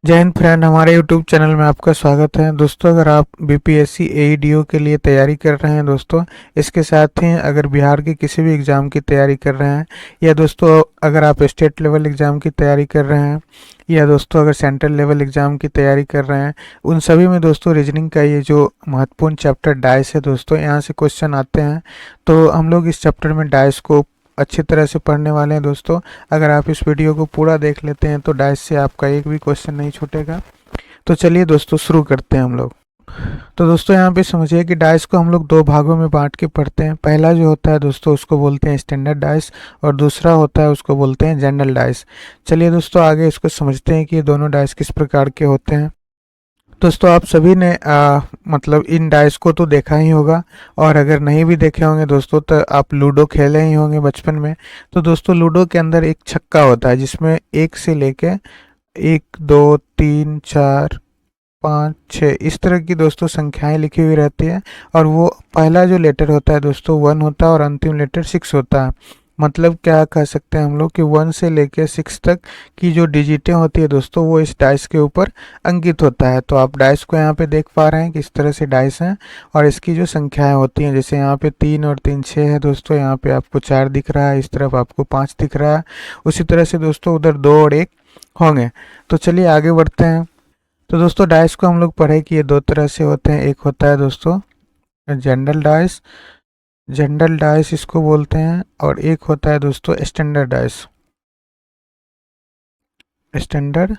जय हिंद फ्रेंड, हमारे YouTube channel में आपका स्वागत है। दोस्तों, अगर आप बीपीएससी एईडीओ के लिए तैयारी कर रहे हैं दोस्तों, इसके साथ ही अगर बिहार के किसी भी एग्ज़ाम की तैयारी कर रहे हैं, या दोस्तों अगर आप स्टेट लेवल एग्ज़ाम की तैयारी कर रहे हैं, या दोस्तों अगर सेंट्रल लेवल एग्ज़ाम की तैयारी कर रहे हैं, उन सभी में दोस्तों रीजनिंग का ये जो महत्वपूर्ण चैप्टर डाइस है दोस्तों, यहाँ से क्वेश्चन आते हैं। तो हम लोग इस चैप्टर में डाइस को अच्छी तरह से पढ़ने वाले हैं दोस्तों। अगर आप इस वीडियो को पूरा देख लेते हैं तो डाइस से आपका एक भी क्वेश्चन नहीं छूटेगा। तो चलिए दोस्तों शुरू करते हैं हम लोग। तो दोस्तों यहाँ पे समझिए कि डाइस को हम लोग दो भागों में बांट के पढ़ते हैं। पहला जो होता है दोस्तों उसको बोलते हैं स्टैंडर्ड डाइस, और दूसरा होता है उसको बोलते हैं जनरल डाइस। चलिए दोस्तों आगे इसको समझते हैं कि ये दोनों डाइस किस प्रकार के होते हैं। दोस्तों आप सभी ने मतलब इन डाइस को तो देखा ही होगा, और अगर नहीं भी देखे होंगे दोस्तों तो आप लूडो खेले ही होंगे बचपन में। तो दोस्तों लूडो के अंदर एक छक्का होता है जिसमें एक से लेके 1 2 3 4 5 6 इस तरह की दोस्तों संख्याएं लिखी हुई रहती है। और वो पहला जो लेटर होता है दोस्तों 1 होता है, और अंतिम लेटर 6 होता है। मतलब क्या कह सकते हैं हम लोग कि 1 से लेकर 6 तक की जो डिजिटें होती है दोस्तों वो इस डाइस के ऊपर अंकित होता है। तो आप डाइस को यहाँ पे देख पा रहे हैं कि इस तरह से डाइस हैं, और इसकी जो संख्याएं होती हैं, जैसे यहाँ पे 3 और 3 6 है दोस्तों, यहाँ पे आपको 4 दिख रहा है, इस तरफ आपको 5 दिख रहा है। उसी तरह से दोस्तों उधर 2 और 1 होंगे। तो चलिए आगे बढ़ते हैं। तो दोस्तों डाइस को हम लोग पढ़े कि ये दो तरह से होते हैं। एक होता है दोस्तों जनरल डाइस, जनरल डाइस इसको बोलते हैं, और एक होता है दोस्तों स्टैंडर्ड डाइस, स्टैंडर्ड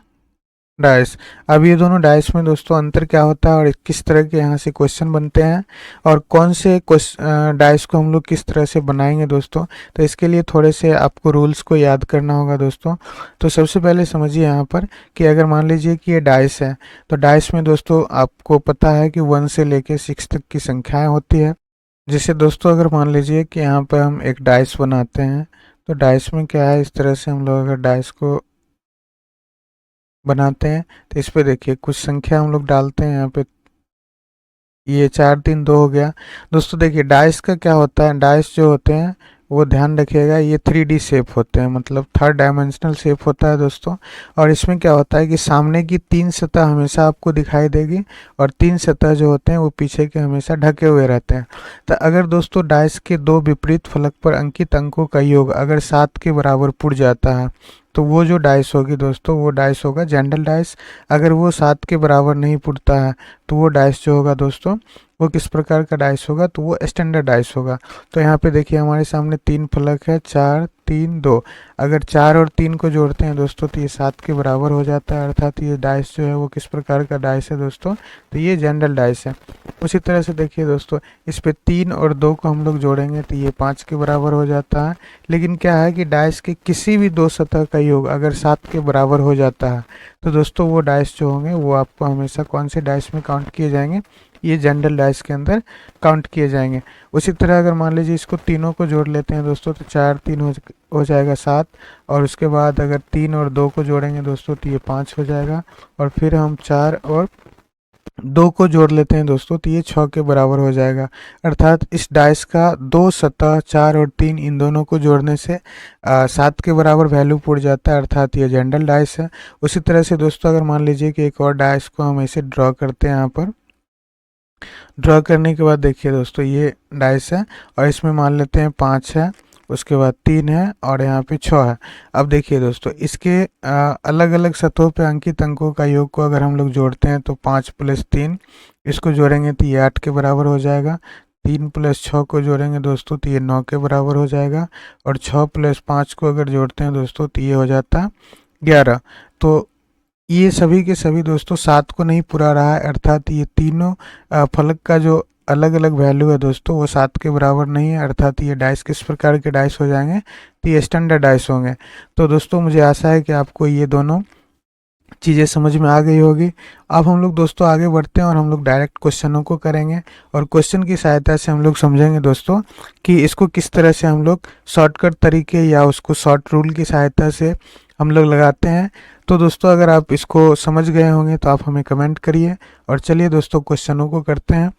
डाइस। अब ये दोनों डाइस में दोस्तों अंतर क्या होता है, और किस तरह के यहाँ से क्वेश्चन बनते हैं, और कौन से डाइस को हम लोग किस तरह से बनाएंगे दोस्तों। तो इसके लिए थोड़े से आपको रूल्स को याद करना होगा दोस्तों। तो सबसे पहले समझिए यहाँ पर कि अगर मान लीजिए कि ये डाइस है, तो डाइस में दोस्तों आपको पता है कि 1 से लेके 6 तक की संख्याएं होती है। जैसे दोस्तों अगर मान लीजिए कि यहाँ पर हम एक डाइस बनाते हैं, तो डाइस में क्या है, इस तरह से हम लोग अगर डाइस को बनाते हैं तो इस पे देखिए कुछ संख्या हम लोग डालते हैं यहाँ पे। ये 4 3 2 हो गया। दोस्तों देखिए डाइस का क्या होता है, डाइस जो होते हैं वो ध्यान रखिएगा ये 3D शेप होते हैं, मतलब थर्ड डायमेंशनल शेप होता है दोस्तों। और इसमें क्या होता है कि सामने की 3 सतह हमेशा आपको दिखाई देगी, और 3 सतह जो होते हैं वो पीछे के हमेशा ढके हुए रहते हैं। तो अगर दोस्तों डाइस के दो विपरीत फलक पर अंकित अंकों का योग अगर 7 के बराबर पुट जाता है, तो वो जो डाइस होगी दोस्तों वो डाइस होगा जनरल डाइस। अगर वो 7 के बराबर नहीं पुटता है तो वो डाइस जो होगा दोस्तों वो किस प्रकार का डाइस होगा, तो वो स्टैंडर्ड डाइस होगा। तो यहाँ पे देखिए हमारे सामने 3 फलक है, 4 3 2। अगर 4 और 3 को जोड़ते हैं दोस्तों तो ये 7 के बराबर हो जाता है, अर्थात ये डाइस जो है वो किस प्रकार का डाइस है दोस्तों, तो ये जनरल डाइस है। उसी तरह से देखिए दोस्तों इस पे 3 और 2 को हम लोग जोड़ेंगे तो ये 5 के बराबर हो जाता है। लेकिन क्या है कि डाइस के किसी भी दो सतह का योग अगर 7 के बराबर हो जाता है, तो दोस्तों वो डाइस जो होंगे वो आपको हमेशा कौन से डाइस में काउंट किए जाएंगे, ये जनरल डाइस के अंदर काउंट किए जाएंगे। उसी तरह अगर मान लीजिए इसको तीनों को जोड़ लेते हैं दोस्तों, तो 4 3 हो जाएगा 7, और उसके बाद अगर 3 और 2 को जोड़ेंगे दोस्तों तो ये 5 हो जाएगा। और फिर हम 4 और 2 को जोड़ लेते हैं दोस्तों तो ये 6 के बराबर हो जाएगा। अर्थात इस डाइस का दो सतह 4 और 3 इन दोनों को जोड़ने से 7 के बराबर वैल्यू पुट जाता है, अर्थात ये जनरल डाइस है। उसी तरह से दोस्तों अगर मान लीजिए कि एक और डाइस को हम ऐसे ड्रॉ करते हैं, यहाँ पर ड्रॉ करने के बाद देखिए दोस्तों ये डाइस है, और इसमें मान लेते हैं 5 है, उसके बाद 3 है, और यहाँ पे 6 है। अब देखिए दोस्तों इसके अलग अलग सतहों पे अंकित अंकों का योग को अगर हम लोग जोड़ते हैं तो 5 + 3 इसको जोड़ेंगे तो ये 8 के बराबर हो जाएगा। 3 + 6 को जोड़ेंगे दोस्तों तो ये 9 के बराबर हो जाएगा। और 6 + 5 को अगर जोड़ते हैं दोस्तों तो ये हो जाता है 11। तो ये सभी के सभी दोस्तों 7 को नहीं पूरा रहा है, अर्थात ये तीनों फलक का जो अलग अलग वैल्यू है दोस्तों वो 7 के बराबर नहीं है, अर्थात ये डाइस किस प्रकार के डाइस हो जाएंगे, तो ये स्टैंडर्ड डाइस होंगे। तो दोस्तों मुझे आशा है कि आपको ये दोनों चीज़ें समझ में आ गई होगी। अब हम लोग दोस्तों आगे बढ़ते हैं और हम लोग डायरेक्ट क्वेश्चनों को करेंगे, और क्वेश्चन की सहायता से हम लोग समझेंगे दोस्तों कि इसको किस तरह से हम लोग शॉर्टकट तरीके या उसको शॉर्ट रूल की सहायता से हम लोग लगाते हैं। तो दोस्तों अगर आप इसको समझ गए होंगे तो आप हमें कमेंट करिए, और चलिए दोस्तों क्वेश्चनों को करते हैं।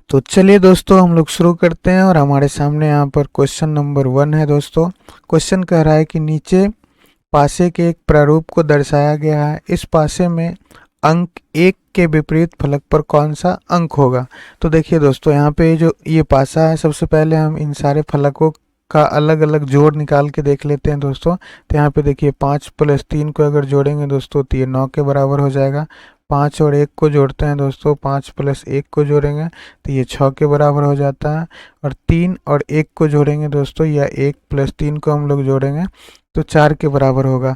तो चलिए दोस्तों हम लोग शुरू करते हैं, और हमारे सामने यहाँ पर क्वेश्चन नंबर 1 है दोस्तों। क्वेश्चन कह रहा है कि नीचे पासे के एक प्रारूप को दर्शाया गया है, इस पासे में अंक 1 के विपरीत फलक पर कौन सा अंक होगा। तो देखिए दोस्तों, यहाँ पे जो ये पासा है, सबसे पहले हम इन सारे फलकों का अलग अलग जोड़ निकाल के देख लेते हैं दोस्तों। तो यहाँ पे देखिए 5 + 3 को अगर जोड़ेंगे दोस्तों तो ये 9 के बराबर हो जाएगा। 5 और 1 को जोड़ते हैं दोस्तों, 5 + 1 को जोड़ेंगे तो ये 6 के बराबर हो जाता है। और 3 और 1 को जोड़ेंगे दोस्तों, या 1 + 3 को हम लोग जोड़ेंगे तो 4 के बराबर होगा।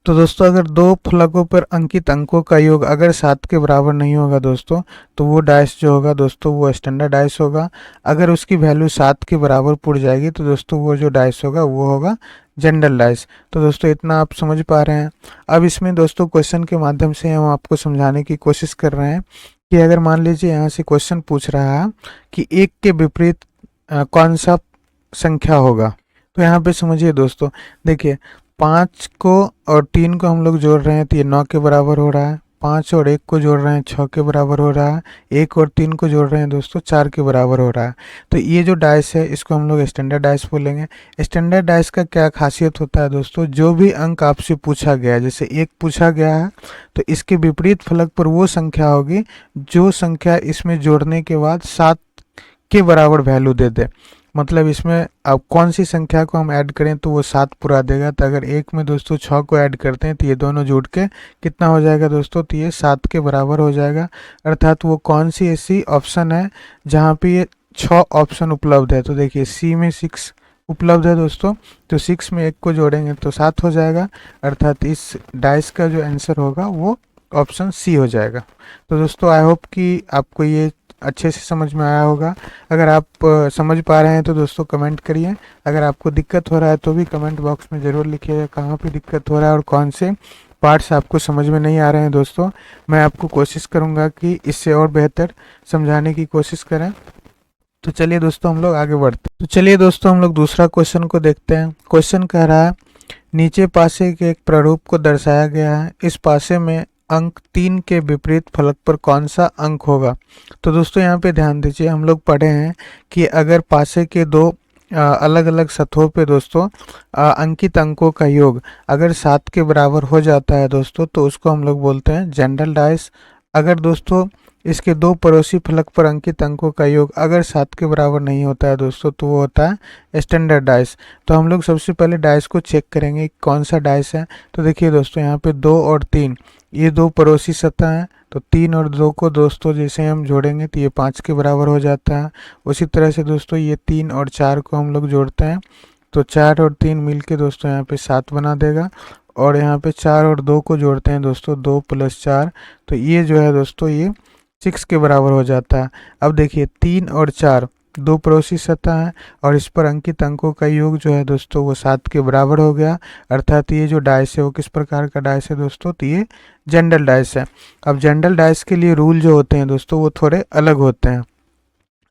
तो दोस्तों, अगर दो फलकों पर अंकित अंकों का योग अगर 7 के बराबर नहीं होगा दोस्तों, तो वो डाइस जो होगा दोस्तों वो स्टैंडर्ड डाइस होगा। अगर उसकी वैल्यू 7 के बराबर पुट जाएगी तो दोस्तों वो जो डाइस होगा वो होगा जनरल डाइस। तो दोस्तों, इतना आप समझ पा रहे हैं। अब इसमें दोस्तों क्वेश्चन के माध्यम से हम आपको समझाने की कोशिश कर रहे हैं कि अगर मान लीजिए यहाँ से क्वेश्चन पूछ रहा है कि 1 के विपरीत कौन सा संख्या होगा, तो यहाँ पे समझिए दोस्तों, देखिए 5 को और 3 को हम लोग जोड़ रहे हैं तो ये 9 के बराबर हो रहा है। 5 और 1 को जोड़ रहे हैं 6 के बराबर हो रहा है। 1 और 3 को जोड़ रहे हैं दोस्तों 4 के बराबर हो रहा है। तो ये जो डाइस है इसको हम लोग स्टैंडर्ड डाइस बोलेंगे। स्टैंडर्ड डाइस का क्या खासियत होता है दोस्तों, जो भी अंक आपसे पूछा गया है, जैसे 1 पूछा गया है तो इसके विपरीत फलक पर वो संख्या होगी जो संख्या इसमें जोड़ने के बाद 7 के बराबर वैल्यू दे दे। मतलब इसमें अब कौन सी संख्या को हम ऐड करें तो वो 7 पूरा देगा। तो अगर 1 में दोस्तों 6 को ऐड करते हैं तो ये दोनों जुड़ के कितना हो जाएगा दोस्तों, तो ये 7 के बराबर हो जाएगा। अर्थात वो कौन सी ऐसी ऑप्शन है जहाँ पे ये 6 ऑप्शन उपलब्ध है। तो देखिए सी में 6 उपलब्ध है दोस्तों, तो 6 में 1 को जोड़ेंगे तो 7 हो जाएगा। अर्थात इस डाइस का जो आंसर होगा वो ऑप्शन सी हो जाएगा। तो दोस्तों, आई होप कि आपको ये अच्छे से समझ में आया होगा। अगर आप समझ पा रहे हैं तो दोस्तों कमेंट करिए। अगर आपको दिक्कत हो रहा है तो भी कमेंट बॉक्स में ज़रूर लिखिएगा कहाँ पे दिक्कत हो रहा है और कौन से पार्ट्स आपको समझ में नहीं आ रहे हैं दोस्तों। मैं आपको कोशिश करूँगा कि इससे और बेहतर समझाने की कोशिश करें। तो चलिए दोस्तों, हम लोग आगे बढ़ते हैं। तो चलिए दोस्तों, हम लोग दूसरा क्वेश्चन को देखते हैं। क्वेश्चन कह रहा है, नीचे पासे के एक प्रारूप को दर्शाया गया है, इस पासे में अंक 3 के विपरीत फलक पर कौन सा अंक होगा। तो दोस्तों, यहाँ पे ध्यान दीजिए, हम लोग पढ़े हैं कि अगर पासे के दो अलग अलग सतहों पे दोस्तों अंकित अंकों का योग अगर 7 के बराबर हो जाता है दोस्तों, तो उसको हम लोग बोलते हैं जनरल डाइस। अगर दोस्तों इसके दो पड़ोसी फलक पर अंकित अंकों का योग अगर 7 के बराबर नहीं होता है दोस्तों, तो वो होता है स्टैंडर्ड डाइस। तो हम लोग सबसे पहले डाइस को चेक करेंगे कौन सा डाइस है। तो देखिए दोस्तों, यहाँ पे 2 और 3 ये दो पड़ोसी सतह हैं। तो 3 और 2 को दोस्तों जैसे हम जोड़ेंगे तो ये 5 के बराबर हो जाता है। उसी तरह से दोस्तों ये 3 और 4 को हम लोग जोड़ते हैं तो 4 और 3 मिलके दोस्तों यहाँ पे 7 बना देगा। और यहाँ पे 4 और 2 को जोड़ते हैं दोस्तों, 2 + 4, तो ये जो है दोस्तों ये 6 के बराबर हो जाता है। अब देखिए 3 और 4 दो पड़ोसी सतह हैं और इस पर अंकित अंकों का योग जो है दोस्तों वो 7 के बराबर हो गया। अर्थात ये जो डाइस है वो किस प्रकार का डाइस है दोस्तों, तो ये जनरल डाइस है। अब जनरल डाइस के लिए रूल जो होते हैं दोस्तों वो थोड़े अलग होते हैं।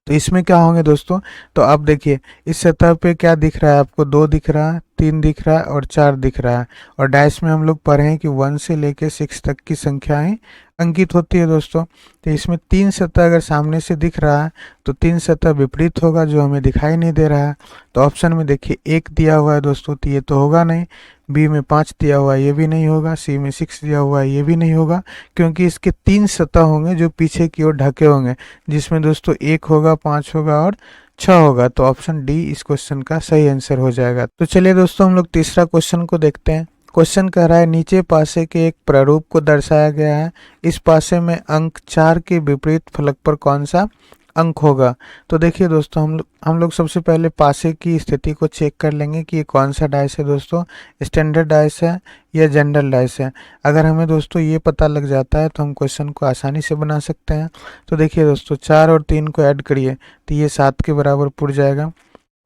तो इसमें क्या होंगे दोस्तों, तो आप देखिए इस सतह पे क्या दिख रहा है आपको, 2 दिख रहा है, 3 दिख रहा है और 4 दिख रहा है। और डाइस में हम लोग पढ़े हैं कि 1 से लेके 6 तक की संख्याएं अंकित होती है दोस्तों। तो इसमें 3 सतह अगर सामने से दिख रहा है तो 3 सतह विपरीत होगा जो हमें दिखाई नहीं दे रहा है। तो ऑप्शन में देखिए 1 दिया हुआ है दोस्तों, तो ये तो होगा नहीं। बी में 5 दिया हुआ है, ये भी नहीं होगा। सी में 6 दिया हुआ है, ये भी नहीं होगा, क्योंकि इसके 3 सतह होंगे जो पीछे की ओर ढके होंगे, जिसमें दोस्तों 1 होगा, 5 होगा और 6 होगा। तो ऑप्शन डी इस क्वेश्चन का सही आंसर हो जाएगा। तो चलिए दोस्तों, हम लोग तीसरा क्वेश्चन को देखते हैं। क्वेश्चन कह रहा है, नीचे पासे के एक प्रारूप को दर्शाया गया है, इस पासे में अंक 4 के विपरीत फलक पर कौन सा अंक होगा। तो देखिए दोस्तों, हम लोग सबसे पहले पासे की स्थिति को चेक कर लेंगे कि ये कौन सा डाइस है दोस्तों, स्टैंडर्ड डाइस है या जनरल डाइस है। अगर हमें दोस्तों ये पता लग जाता है तो हम क्वेश्चन को आसानी से बना सकते हैं। तो देखिए दोस्तों, 4 और 3 को ऐड करिए तो ये 7 के बराबर पुर जाएगा।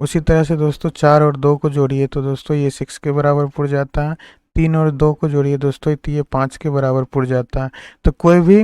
उसी तरह से दोस्तों 4 और 2 को जोड़िए तो दोस्तों ये 6 के बराबर पुर जाता है। 3 और 2 को जोड़िए दोस्तों तो ये 5 के बराबर पुर जाता है। तो कोई भी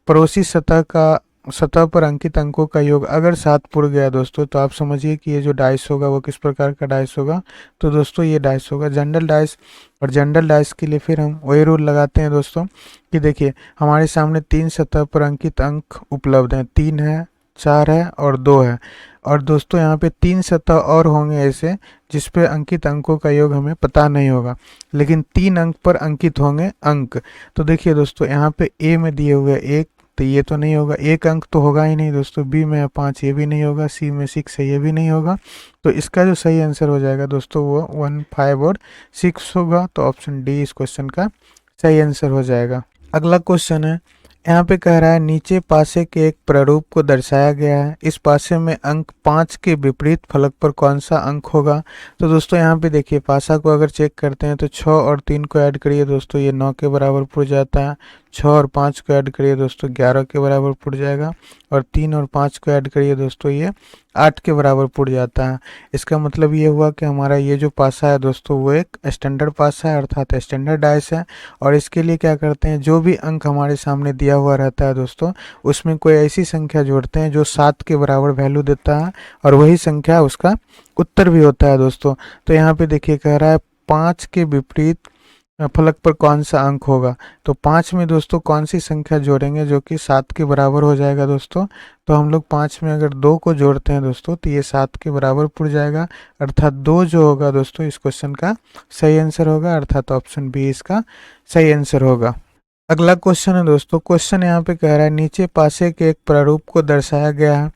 पड़ोसी सतह पर अंकित अंकों का योग अगर 7 पुर गया दोस्तों, तो आप समझिए कि ये जो डाइस होगा वो किस प्रकार का डाइस होगा। तो दोस्तों ये डाइस होगा जनरल डाइस। और जनरल डाइस के लिए फिर हम वही रूल लगाते हैं दोस्तों कि देखिए हमारे सामने 3 सतह पर अंकित अंक उपलब्ध हैं, 3 है, 4 है और 2 है। और दोस्तों यहाँ पे 3 सतह और होंगे ऐसे जिस पे अंकित अंकों का योग हमें पता नहीं होगा, लेकिन 3 अंक पर अंकित होंगे अंक। तो देखिए दोस्तों यहाँ पे ए में दिए हुए 1, तो ये तो नहीं होगा, 1 अंक तो होगा ही नहीं दोस्तों। बी में है 5, ये भी नहीं होगा। सी में 6 है, ये भी नहीं होगा। तो इसका जो सही आंसर हो जाएगा दोस्तों वो 1, 5 और 6 होगा। तो ऑप्शन डी इस क्वेश्चन का सही आंसर हो जाएगा। अगला क्वेश्चन है, यहाँ पे कह रहा है नीचे पासे के एक प्रारूप को दर्शाया गया है, इस पासे में अंक 5 के विपरीत फलक पर कौन सा अंक होगा। तो दोस्तों यहाँ पे देखिए पासा को अगर चेक करते हैं तो 6 और 3 को ऐड करिए दोस्तों, ये 9 के बराबर पड़ जाता है। 6 और 5 को ऐड करिए दोस्तों, 11 के बराबर पड़ जाएगा। और 3 और 5 को ऐड करिए दोस्तों, ये 8 के बराबर पड़ जाता है। इसका मतलब ये हुआ कि हमारा ये जो पासा है दोस्तों वो एक स्टैंडर्ड पासा है, अर्थात स्टैंडर्ड डाइस है। और इसके लिए क्या करते हैं, जो भी अंक हमारे सामने दिया हुआ रहता है दोस्तों, उसमें कोई ऐसी संख्या जोड़ते हैं जो 7 के बराबर वैल्यू देता है, और वही संख्या उसका उत्तर भी होता है दोस्तों। तो यहाँ पे देखिए कह रहा है 5 के विपरीत फलक पर कौन सा अंक होगा। तो 5 में दोस्तों कौन सी संख्या जोड़ेंगे जो कि 7 के बराबर हो जाएगा दोस्तों। तो हम लोग 5 में अगर 2 को जोड़ते हैं दोस्तों तो ये 7 के बराबर पड़ जाएगा, अर्थात 2 जो होगा दोस्तों इस क्वेश्चन का सही आंसर होगा, अर्थात ऑप्शन बी इसका सही आंसर होगा। अगला क्वेश्चन है दोस्तों, क्वेश्चन यहाँ पे कह रहा है नीचे पासे के एक प्रारूप को दर्शाया गया है,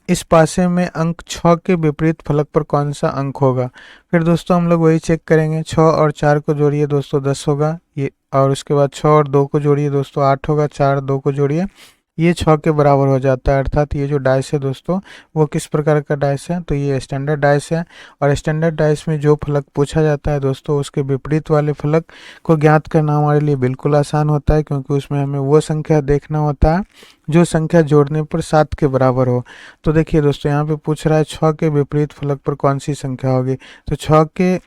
इस पासे में अंक 6 के विपरीत फलक पर कौन सा अंक होगा। फिर दोस्तों हम लोग वही चेक करेंगे, 6 और 4 को जोड़िए दोस्तों 10 होगा ये, और उसके बाद 6 और 2 को जोड़िए दोस्तों 8 होगा, 4 2 को जोड़िए ये 6 के बराबर हो जाता है। अर्थात ये जो डाइस है दोस्तों वो किस प्रकार का डाइस है, तो ये स्टैंडर्ड डाइस है। और स्टैंडर्ड डाइस में जो फलक पूछा जाता है दोस्तों उसके विपरीत वाले फलक को ज्ञात करना हमारे लिए बिल्कुल आसान होता है, क्योंकि उसमें हमें वो संख्या देखना होता है जो संख्या जोड़ने पर 7 के बराबर हो। तो देखिए दोस्तों यहाँ पे पूछ रहा है 6 के विपरीत फलक पर कौन सी संख्या होगी। तो 6 के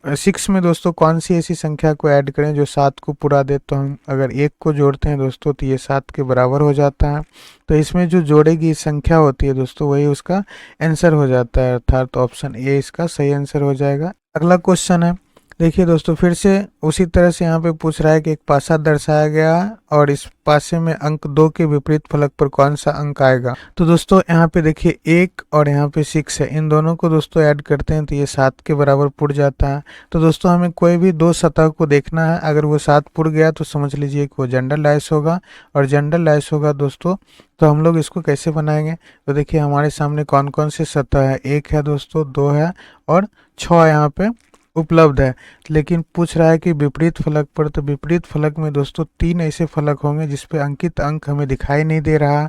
6 में दोस्तों कौन सी ऐसी संख्या को ऐड करें जो 7 को पूरा दे। तो हम अगर 1 को जोड़ते हैं दोस्तों तो ये 7 के बराबर हो जाता है। तो इसमें जो जोड़ेगी संख्या होती है दोस्तों वही उसका आंसर हो जाता है, अर्थात ऑप्शन ए इसका सही आंसर हो जाएगा। अगला क्वेश्चन है, देखिए दोस्तों फिर से उसी तरह से यहाँ पे पूछ रहा है कि एक पासा दर्शाया गया है और इस पासे में अंक 2 के विपरीत फलक पर कौन सा अंक आएगा। तो दोस्तों यहाँ पे देखिए 1 और यहाँ पे 6 है, इन दोनों को दोस्तों ऐड करते हैं तो ये 7 के बराबर पुड़ जाता है। तो दोस्तों हमें कोई भी 2 सतह को देखना है, अगर वो 7 पुड़ गया तो समझ लीजिए कि वो जनरल डाइस होगा। और जनरल डाइस होगा दोस्तों तो हम लोग इसको कैसे बनाएंगे। तो देखिए हमारे सामने कौन कौन से सतह है, 1 है दोस्तों, 2 है और 6 यहाँ पे उपलब्ध है। लेकिन पूछ रहा है कि विपरीत फलक पर, तो विपरीत फलक में दोस्तों 3 ऐसे फलक होंगे जिसपे अंकित अंक हमें दिखाई नहीं दे रहा।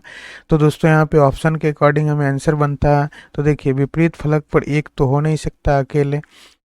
तो दोस्तों यहाँ पे ऑप्शन के अकॉर्डिंग हमें आंसर बनता है। तो देखिए विपरीत फलक पर 1 तो हो नहीं सकता अकेले,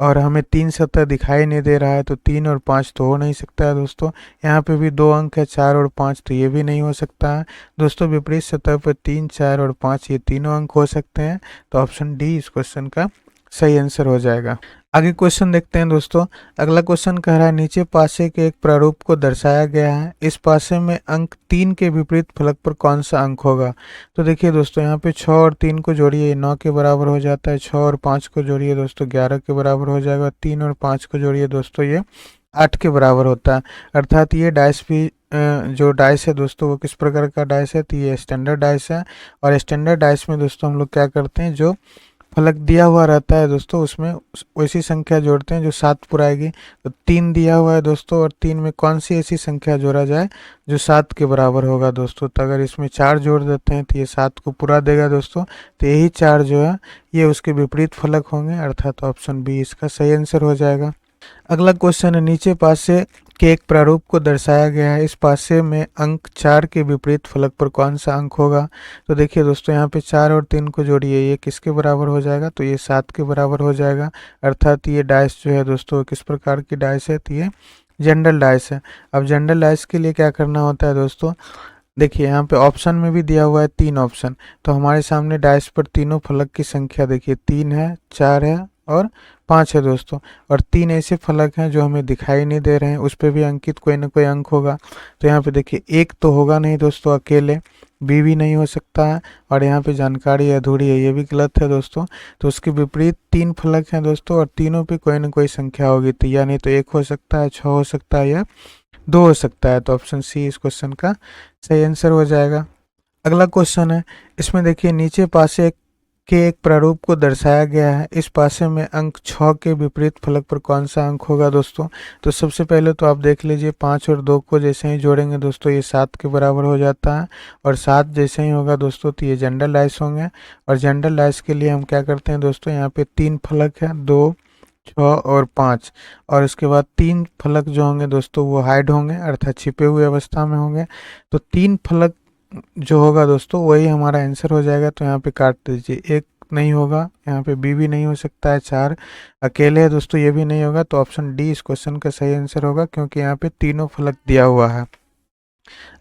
और हमें 3 सतह दिखाई नहीं दे रहा है, तो 3 और 5 तो हो नहीं सकता है दोस्तों। यहाँ पे भी 2 अंक है 4 और 5, तो ये भी नहीं हो सकता है दोस्तों। विपरीत सतह पर 3, 4 और 5 ये तीनों अंक हो सकते हैं। तो ऑप्शन डी इस क्वेश्चन का सही आंसर हो जाएगा। आगे क्वेश्चन देखते हैं दोस्तों। अगला क्वेश्चन कह रहा है नीचे पासे के एक प्रारूप को दर्शाया गया है, इस पासे में अंक 3 के विपरीत फलक पर कौन सा अंक होगा। तो देखिए दोस्तों यहाँ पे 6 और 3 को जोड़िए, ये 9 के बराबर हो जाता है। 6 और 5 को जोड़िए दोस्तों 11 के बराबर हो जाएगा। 3 और 5 को जोड़िए दोस्तों ये 8 के बराबर होता है। अर्थात ये डाइस भी जो डाइस है दोस्तों वो किस प्रकार का डाइस है, तो ये स्टैंडर्ड डाइस है। और स्टैंडर्ड डाइस में दोस्तों हम लोग क्या करते हैं, जो फलक दिया हुआ रहता है दोस्तों उसमें वैसी संख्या जोड़ते हैं जो 7 पुराएगी। तो 3 दिया हुआ है दोस्तों, और 3 में कौन सी ऐसी संख्या जोड़ा जाए जो 7 के बराबर होगा दोस्तों। तो अगर इसमें 4 जोड़ देते हैं तो ये 7 को पूरा देगा दोस्तों। तो यही 4 जो है ये उसके विपरीत फलक होंगे, अर्थात ऑप्शन बी इसका सही आंसर हो जाएगा। अगला क्वेश्चन है नीचे पासे के एक प्रारूप को दर्शाया गया है, इस पासे में अंक 4 के विपरीत फलक पर कौन सा अंक होगा। तो देखिए दोस्तों यहाँ पे 4 और 3 को जोड़िए, ये किसके बराबर हो जाएगा, तो ये 7 के बराबर हो जाएगा। अर्थात ये डाइस जो है दोस्तों किस प्रकार की डाइस है, तो ये जनरल डाइस है। अब जनरल डाइस के लिए क्या करना होता है दोस्तों, देखिए यहाँ पे ऑप्शन में भी दिया हुआ है 3 ऑप्शन। तो हमारे सामने डाइस पर तीनों फलक की संख्या देखिए 3 है, 4 है और 5 है दोस्तों। और 3 ऐसे फलक हैं जो हमें दिखाई नहीं दे रहे हैं, उस पर भी अंकित कोई ना कोई अंक होगा। तो यहाँ पे देखिए 1 तो होगा नहीं दोस्तों अकेले, बी भी नहीं हो सकता है, और यहाँ पे जानकारी अधूरी है, ये भी गलत है दोस्तों। तो उसके विपरीत 3 फलक हैं दोस्तों और तीनों पे कोई ना कोई संख्या होगी। तो या नहीं तो 1 हो सकता है, 6 हो सकता है या 2 हो सकता है। तो ऑप्शन सी इस क्वेश्चन का सही आंसर हो जाएगा। अगला क्वेश्चन है, इसमें देखिए नीचे पासे के एक प्रारूप को दर्शाया गया है। इस पासे में अंक 6 के विपरीत फलक पर कौन सा अंक होगा दोस्तों? तो सबसे पहले तो आप देख लीजिए 5 और 2 को जैसे ही जोड़ेंगे दोस्तों ये 7 के बराबर हो जाता है, और 7 जैसे ही होगा दोस्तों तो ये जनरलाइज होंगे। और जनरलाइज के लिए हम क्या करते हैं दोस्तों, यहाँ पे 3 फलक है, 2, 6 और 5, और इसके बाद 3 फलक जो होंगे दोस्तों वो हाइड होंगे, अर्थात छिपे हुए अवस्था में होंगे। तो 3 फलक जो होगा दोस्तों वही हमारा आंसर हो जाएगा। तो यहाँ पे काट दीजिए, एक नहीं होगा, यहाँ पे बी भी नहीं हो सकता है, 4 अकेले है दोस्तों, ये भी नहीं होगा। तो ऑप्शन डी इस क्वेश्चन का सही आंसर होगा, क्योंकि यहाँ पे तीनों फलक दिया हुआ है।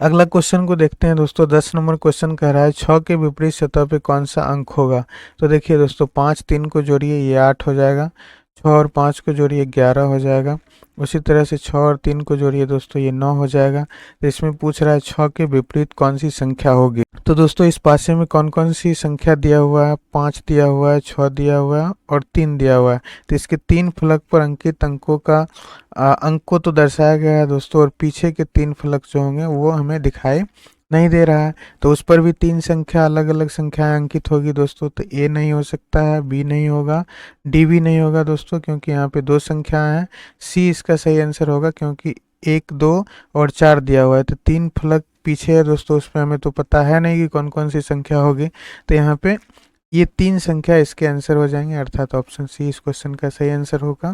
अगला क्वेश्चन को देखते हैं दोस्तों। 10 नंबर क्वेश्चन कह रहा है 6 के विपरीत सतह पे कौन सा अंक होगा? तो देखिए दोस्तों 5 3 को जोड़िए ये 8 हो जाएगा, 6 और 5 को जोड़िए 11 हो जाएगा, उसी तरह से 6 और 3 को जोड़िए दोस्तों ये 9 हो जाएगा। तो इसमें पूछ रहा है 6 के विपरीत कौन सी संख्या होगी। तो दोस्तों इस पासे में कौन कौन सी संख्या दिया हुआ है? 5 दिया हुआ है, 6 दिया हुआ है और 3 दिया हुआ है। तो इसके 3 फलक पर अंकित अंकों का अंक को तो दर्शाया गया है दोस्तों, और पीछे के 3 फलक जो होंगे वो हमें दिखाई नहीं दे रहा है। तो उस पर भी 3 संख्या अलग अलग संख्याएं अंकित होगी दोस्तों। तो ए नहीं हो सकता है, बी नहीं होगा, डी भी नहीं होगा दोस्तों, क्योंकि यहाँ पे 2 संख्याएं हैं। सी इसका सही आंसर होगा, क्योंकि 1, 2 और 4 दिया हुआ है। तो 3 फलक पीछे है दोस्तों, उसमें हमें तो पता है नहीं कि कौन कौन सी संख्या होगी। तो यहाँ पे ये 3 संख्या इसके आंसर हो जाएंगे, अर्थात ऑप्शन सी इस क्वेश्चन का सही आंसर होगा।